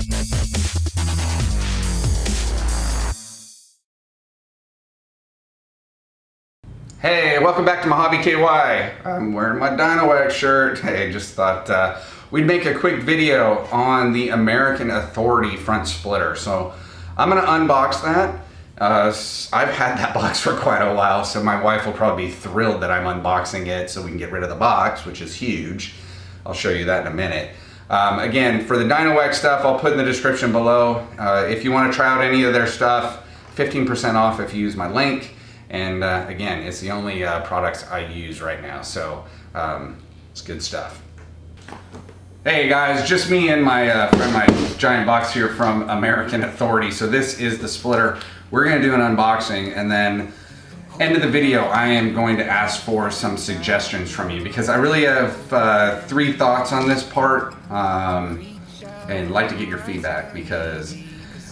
Hey, welcome back to MojaveKY. I'm wearing my DynoWax shirt. Hey, just thought we'd make a quick video on the American Authority front splitter. So I'm gonna unbox that. I've had that box for quite a while, so my wife will probably be thrilled that I'm unboxing it so we can get rid of the box, which is huge. I'll show you that in a minute. Again, for the DynoWax stuff, I'll put in the description below. If you wanna try out any of their stuff, 15% off if you use my link. And again, it's the only products I use right now, so it's good stuff. Hey guys, just me and my giant box here from American Authority. So this is the splitter. We're gonna do an unboxing, and then end of the video, I am going to ask for some suggestions from you, because I really have 3 thoughts on this part, and like to get your feedback, because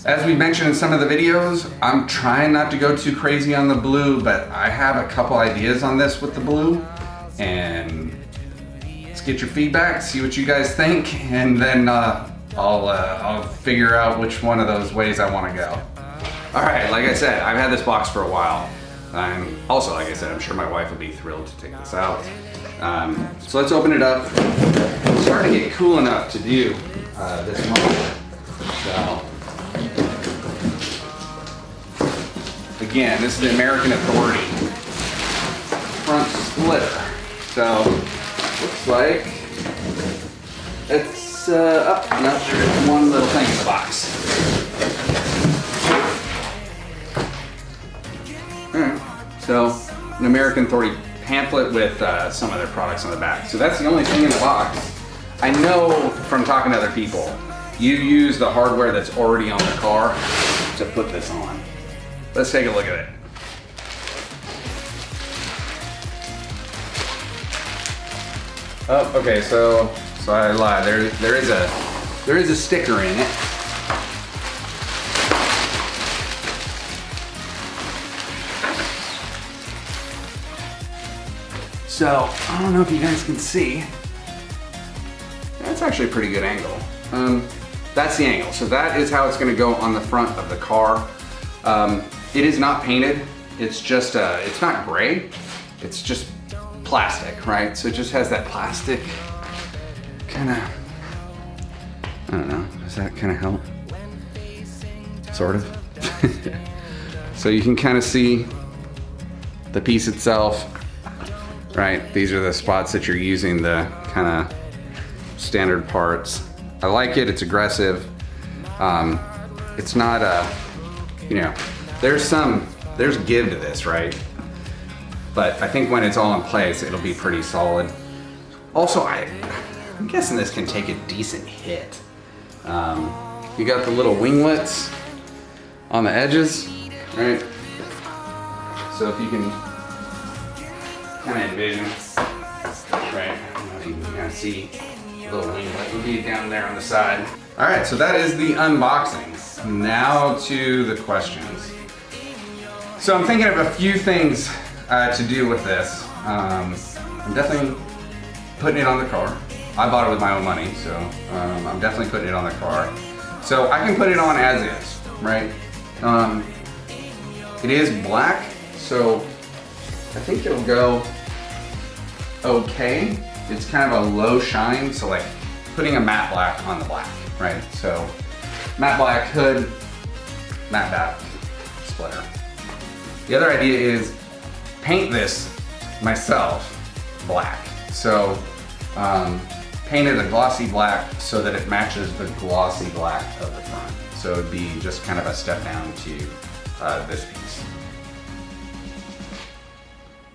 as we mentioned in some of the videos, I'm trying not to go too crazy on the blue, but I have a couple ideas on this with the blue, and let's get your feedback, see what you guys think, and then I'll figure out which one of those ways I want to go. All right, like I said, I've had this box for a while. Also, like I said, I'm sure my wife will be thrilled to take this out. So let's open it up. It's starting to get cool enough to do this moment. So, again, this is the American Authority front splitter. So, looks like it's, no, there's one little thing in the box. Alright, so an American Authority pamphlet with some of their products on the back. So that's the only thing in the box. I know from talking to other people, you use the hardware that's already on the car to put this on. Let's take a look at it. Oh, okay, so I lied. There is a sticker in it. So I don't know if you guys can see. That's actually a pretty good angle. That's the angle. So that is how it's going to go on the front of the car. It is not painted. It's just, it's not gray. It's just plastic, right? So it just has that plastic kind of, I don't know, does that kind of help? Sort of. So you can kind of see the piece itself, right? These are the spots that you're using the kind of standard parts. I like it, it's aggressive. It's not a, you know, there's give to this, right? But I think when it's all in place, it'll be pretty solid. Also, I'm guessing this can take a decent hit. You got the little winglets on the edges, right? So if you can kind of envision, right? I don't know if you can kind of see the little winglet will be down there on the side. All right, so that is the unboxing. Now to the questions. So I'm thinking of a few things to do with this. I'm definitely putting it on the car. I bought it with my own money, so I'm definitely putting it on the car. So I can put it on as is, right? It is black, so I think it'll go okay. It's kind of a low shine, so like putting a matte black on the black, right? So matte black hood, matte back splitter. The other idea is paint this myself black. So painted a glossy black so that it matches the glossy black of the front. So it'd be just kind of a step down to this piece.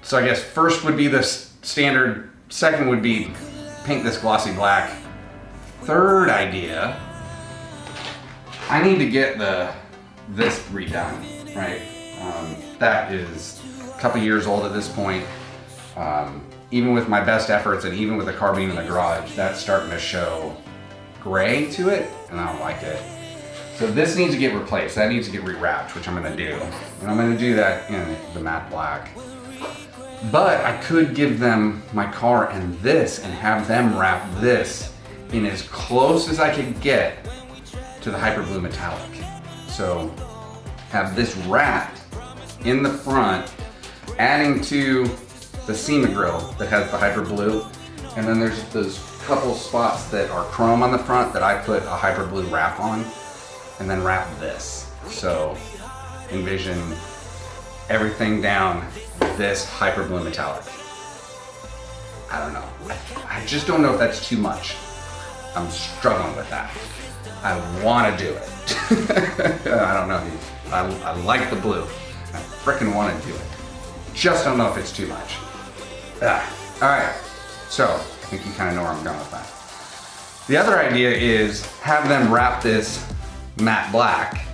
So I guess first would be the standard, second would be paint this glossy black. Third idea, I need to get this redone, right? That is a couple years old at this point. Even with my best efforts and even with the car being in the garage, that's starting to show gray to it, and I don't like it. So this needs to get replaced. That needs to get rewrapped, which I'm gonna do. And I'm gonna do that in the matte black. But I could give them my car and this and have them wrap this in as close as I could get to the Hyper Blue Metallic. So have this wrapped in the front, adding to the SEMA grill that has the Hyper Blue. And then there's those couple spots that are chrome on the front that I put a Hyper Blue wrap on, and then wrap this. So envision everything down this Hyper Blue Metallic. I don't know. I just don't know if that's too much. I'm struggling with that. I want to do it. I don't know. I like the blue. I frickin' want to do it. Just don't know if it's too much. All right. So I think you kind of know where I'm going with that. The other idea is have them wrap this matte black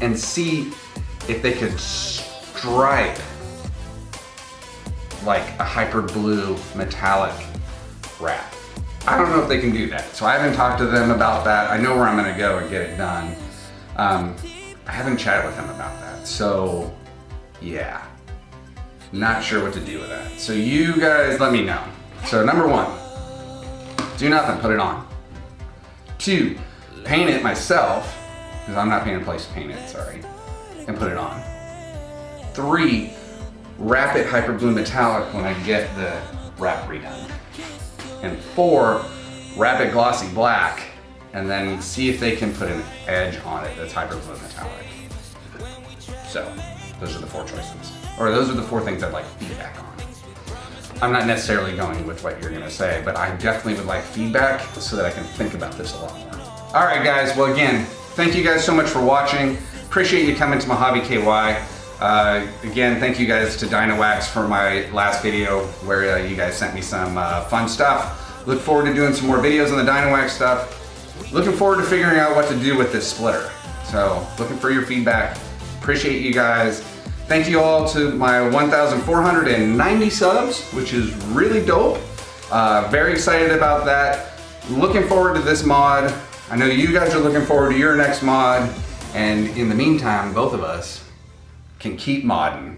and see if they could stripe like a Hyper Blue Metallic wrap. I don't know if they can do that. So I haven't talked to them about that. I know where I'm gonna go and get it done. I haven't chatted with them about that. So yeah, not sure what to do with that. So you guys let me know. So number 1, do nothing, put it on. 2, paint it myself, because I'm not paying a place to paint it, sorry, and put it on. 3, wrap it Hyper Blue Metallic when I get the wrap redone. And 4, wrap it glossy black, and then see if they can put an edge on it that's Hyper Blue Metallic. So, those are the 4 choices. Or those are the 4 things I'd like feedback on. I'm not necessarily going with what you're gonna say, but I definitely would like feedback so that I can think about this a lot more. All right, guys, well again, thank you guys so much for watching. Appreciate you coming to MojaveKY. Again, thank you guys to Dynawax for my last video where you guys sent me some fun stuff. Look forward to doing some more videos on the Dynawax stuff. Looking forward to figuring out what to do with this splitter. So, looking for your feedback. Appreciate you guys. Thank you all to my 1,490 subs, which is really dope. Very excited about that. Looking forward to this mod. I know you guys are looking forward to your next mod. And in the meantime, both of us can keep modding.